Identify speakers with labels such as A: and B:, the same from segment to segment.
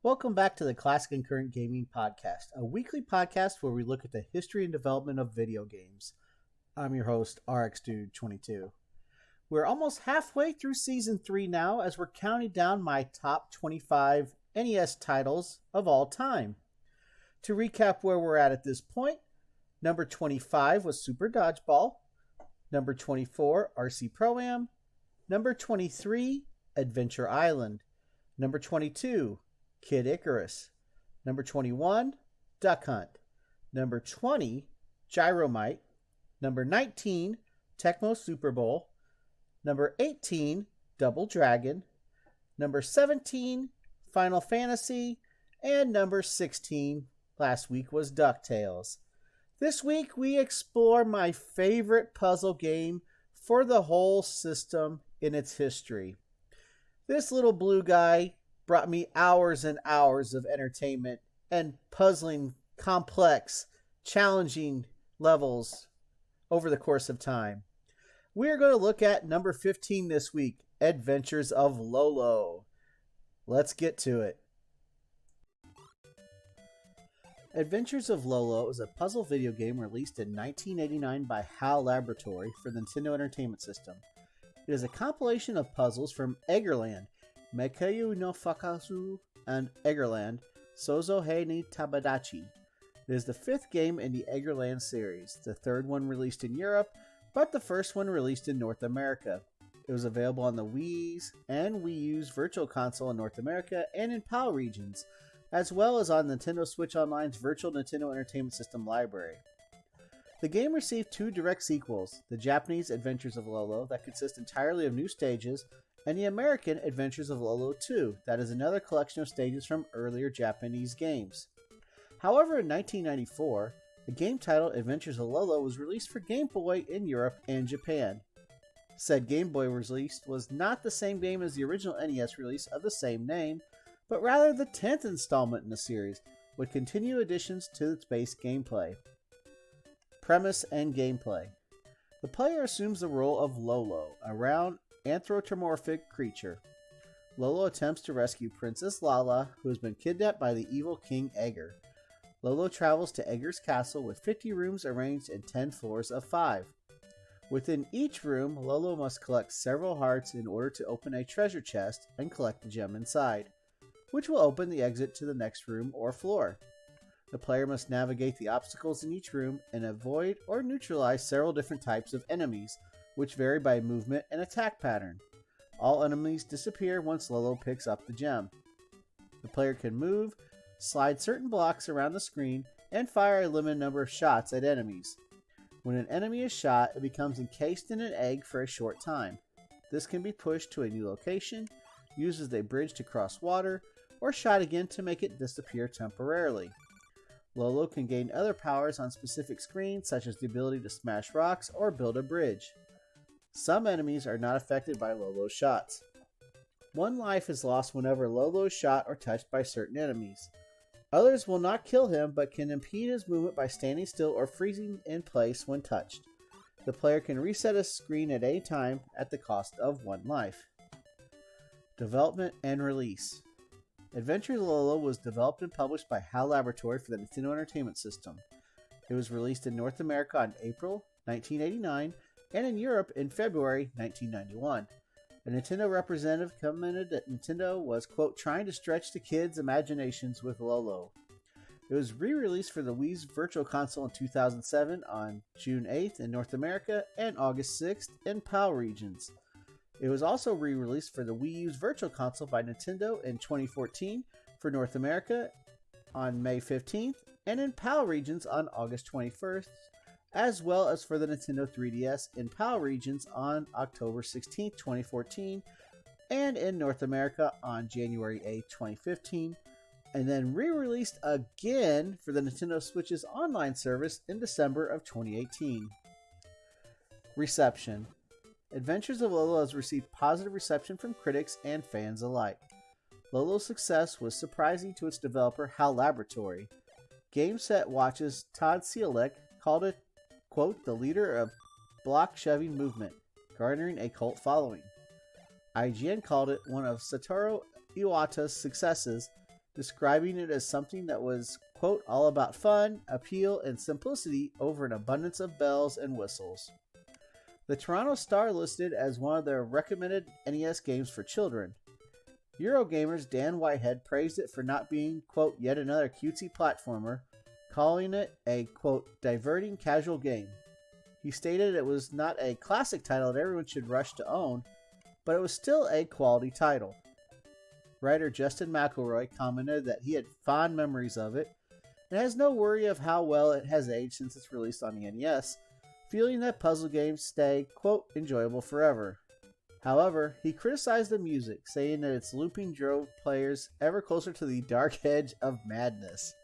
A: Welcome back to the Classic and Current Gaming Podcast, a weekly podcast where we look at the history and development of video games. I'm your host, RxDude22. We're almost halfway through Season 3 now as we're counting down my top 25 NES titles of all time. To recap where we're at this point, number 25 was Super Dodgeball, number 24, RC Pro-Am, number 23, Adventure Island, number 22, Kid Icarus. Number 21, Duck Hunt. Number 20, Gyromite. Number 19, Tecmo Super Bowl. Number 18, Double Dragon. Number 17, Final Fantasy. And number 16, last week, was DuckTales. This week, we explore my favorite puzzle game for the whole system in its history. This little blue guy brought me hours and hours of entertainment and puzzling, complex, challenging levels over the course of time. We are going to look at number 15 this week, Adventures of Lolo. Let's get to it. Adventures of Lolo is a puzzle video game released in 1989 by HAL Laboratory for the Nintendo Entertainment System. It is a compilation of puzzles from Eggerland, Meikyu no Fakasu, and Eggerland, Sozo Hei ni Tabadachi. It is the fifth game in the Eggerland series, the third one released in Europe, but the first one released in North America. It was available on the Wii's and Wii U's Virtual Console in North America and in PAL regions, as well as on Nintendo Switch Online's Virtual Nintendo Entertainment System library. The game received two direct sequels, the Japanese Adventures of Lolo, that consist entirely of new stages, and the American Adventures of Lolo 2, that is another collection of stages from earlier Japanese games. However, in 1994, the game titled Adventures of Lolo was released for Game Boy in Europe and Japan. Said Game Boy release was not the same game as the original NES release of the same name, but rather the 10th installment in the series, with continued additions to its base gameplay. Premise and gameplay. The player assumes the role of Lolo, a round anthropomorphic creature. Lolo attempts to rescue Princess Lala, who has been kidnapped by the evil King Egger. Lolo travels to Egger's castle with 50 rooms arranged in 10 floors of 5. Within each room, Lolo must collect several hearts in order to open a treasure chest and collect the gem inside, which will open the exit to the next room or floor. The player must navigate the obstacles in each room and avoid or neutralize several different types of enemies, which vary by movement and attack pattern. All enemies disappear once Lolo picks up the gem. The player can move, slide certain blocks around the screen, and fire a limited number of shots at enemies. When an enemy is shot, it becomes encased in an egg for a short time. This can be pushed to a new location, used as a bridge to cross water, or shot again to make it disappear temporarily. Lolo can gain other powers on specific screens, such as the ability to smash rocks or build a bridge. Some enemies are not affected by Lolo's shots. One life is lost whenever Lolo is shot or touched by certain enemies. Others will not kill him, but can impede his movement by standing still or freezing in place when touched. The player can reset a screen at any time at the cost of one life. Development and release. Adventures of Lolo was developed and published by HAL Laboratory for the Nintendo Entertainment System. It was released in North America on April 1989 and in Europe in February 1991. A Nintendo representative commented that Nintendo was, quote, trying to stretch the kids' imaginations with Lolo. It was re-released for the Wii's Virtual Console in 2007 on June 8th in North America and August 6th in PAL regions. It was also re-released for the Wii U's Virtual Console by Nintendo in 2014 for North America on May 15th and in PAL regions on August 21st, as well as for the Nintendo 3DS in PAL regions on October 16th, 2014, and in North America on January 8th, 2015, and then re-released again for the Nintendo Switch's online service in December of 2018. Reception. Adventures of Lolo has received positive reception from critics and fans alike. Lolo's success was surprising to its developer, HAL Laboratory. GameSet Watch's Todd Seelek called it, quote, the leader of block-shoving movement, garnering a cult following. IGN called it one of Satoru Iwata's successes describing it as something that was, quote, all about fun, appeal, and simplicity over an abundance of bells and whistles. The Toronto Star listed as one of their recommended NES games for children. Eurogamer's Dan Whitehead praised it for not being, quote, yet another cutesy platformer, calling it a, quote, diverting casual game. He stated it was not a classic title that everyone should rush to own, but it was still a quality title. Writer Justin McElroy commented that he had fond memories of it and has no worry of how well it has aged since its release on the NES, feeling that puzzle games stay, quote, enjoyable forever. However, he criticized the music, saying that its looping drove players ever closer to the dark edge of madness.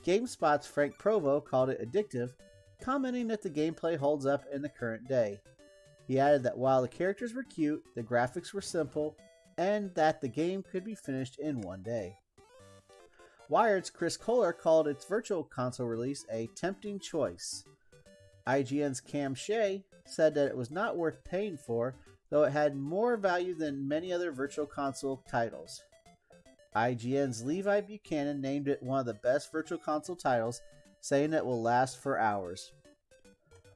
A: GameSpot's Frank Provo called it addictive, commenting that the gameplay holds up in the current day. He added that while the characters were cute, the graphics were simple, and that the game could be finished in one day. Wired's Chris Kohler called its Virtual Console release a tempting choice. IGN's Cam Shea said that it was not worth paying for, though it had more value than many other Virtual Console titles. IGN's Levi Buchanan named it one of the best Virtual Console titles, saying it will last for hours.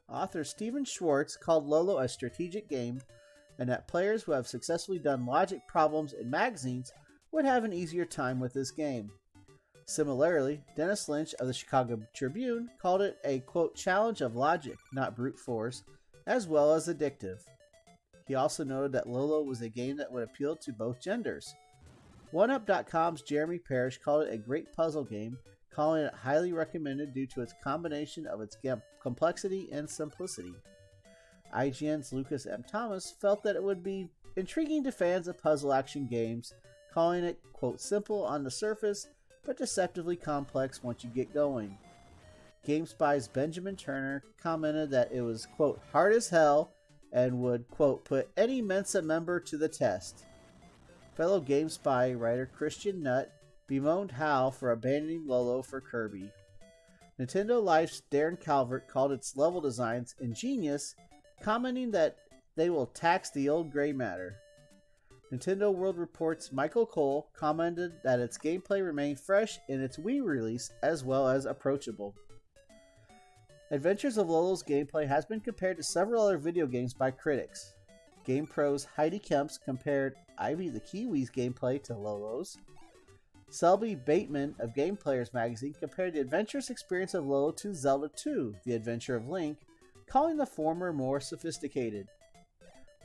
A: Author Steven Schwartz called Lolo a strategic game, and that players who have successfully done logic problems in magazines would have an easier time with this game. Similarly, Dennis Lynch of the Chicago Tribune called it a, quote, challenge of logic, not brute force, as well as addictive. He also noted that Lolo was a game that would appeal to both genders. OneUp.com's Jeremy Parrish called it a great puzzle game, calling it highly recommended due to its combination of its complexity and simplicity. IGN's Lucas M. Thomas felt that it would be intriguing to fans of puzzle action games, calling it, quote, simple on the surface, but deceptively complex once you get going. GameSpy's Benjamin Turner commented that it was, quote, hard as hell and would, quote, put any Mensa member to the test. Fellow GameSpy writer Christian Nutt bemoaned HAL for abandoning Lolo for Kirby. Nintendo Life's Darren Calvert called its level designs ingenious, commenting that they will tax the old gray matter. Nintendo World Report's Michael Cole commented that its gameplay remained fresh in its Wii release as well as approachable. Adventures of Lolo's gameplay has been compared to several other video games by critics. GamePro's Heidi Kemps compared Ivy the Kiwi's gameplay to Lolo's. Selby Bateman of Game Players magazine compared the adventurous experience of Lolo to Zelda 2, The Adventure of Link, calling the former more sophisticated.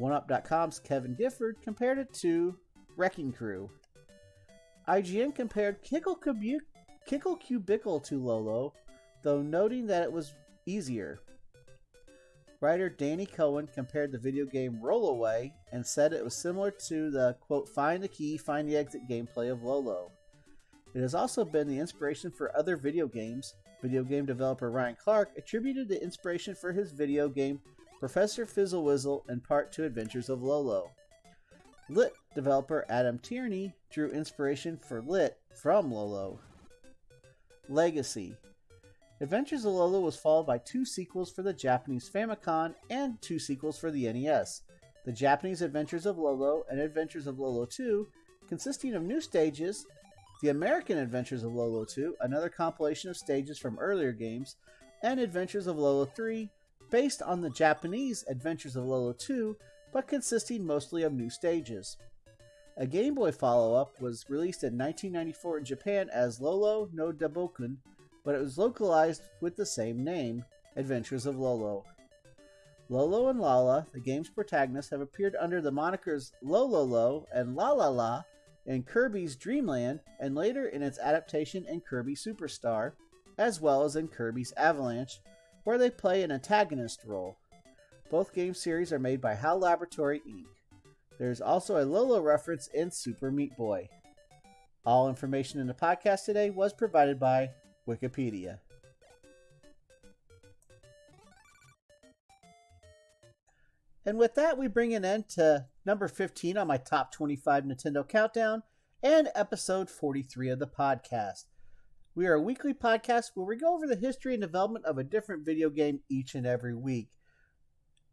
A: OneUp.com's Kevin Gifford compared it to Wrecking Crew. IGN compared Kickle Cubicle to Lolo, though noting that it was easier. Writer Danny Cohen compared the video game Rollaway and said it was similar to the, quote, find the key, find the exit gameplay of Lolo. It has also been the inspiration for other video games. Video game developer Ryan Clark attributed the inspiration for his video game Professor Fizzlewizzle in part to Adventures of Lolo. Lit developer Adam Tierney drew inspiration for Lit from Lolo. Legacy. Adventures of Lolo was followed by 2 sequels for the Japanese Famicom and 2 sequels for the NES. The Japanese Adventures of Lolo and Adventures of Lolo 2, consisting of new stages, the American Adventures of Lolo 2, another compilation of stages from earlier games, and Adventures of Lolo 3, based on the Japanese Adventures of Lolo 2, but consisting mostly of new stages. A Game Boy follow-up was released in 1994 in Japan as Lolo no Dabokun, but it was localized with the same name, Adventures of Lolo. Lolo and Lala, the game's protagonists, have appeared under the monikers Lololo and La La La in Kirby's Dream Land and later in its adaptation in Kirby Superstar, as well as in Kirby's Avalanche, where they play an antagonist role. Both game series are made by HAL Laboratory Inc. There is also a Lolo reference in Super Meat Boy. All information in the podcast today was provided by Wikipedia. And with that, we bring an end to number 15 on my top 25 Nintendo countdown and episode 43 of the podcast. We are a weekly podcast where we go over the history and development of a different video game each and every week.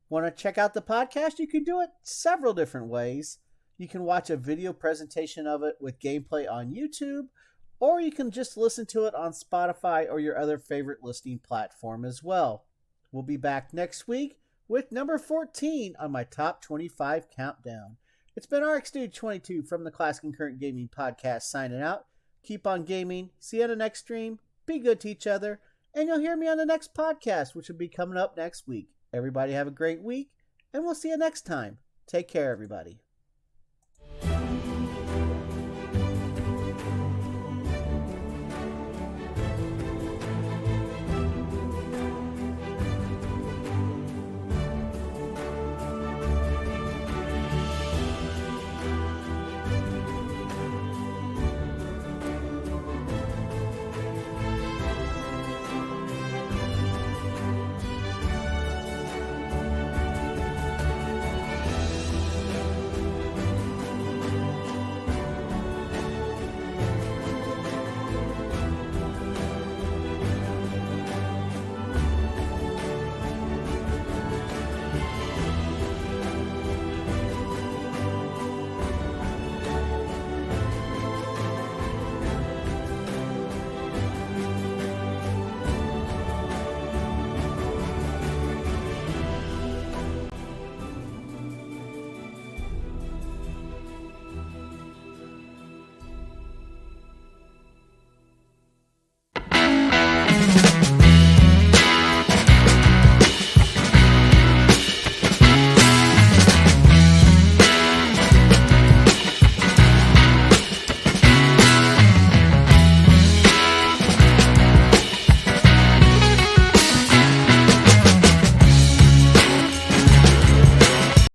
A: Want to check out the podcast? You can do it several different ways. You can watch a video presentation of it with gameplay on YouTube, or you can just listen to it on Spotify or your other favorite listening platform as well. We'll be back next week with number 14 on my top 25 countdown. It's been RxDude22 from the Classic and Current Gaming Podcast signing out. Keep on gaming. See you on the next stream. Be good to each other. And you'll hear me on the next podcast, which will be coming up next week. Everybody have a great week, and we'll see you next time. Take care, everybody.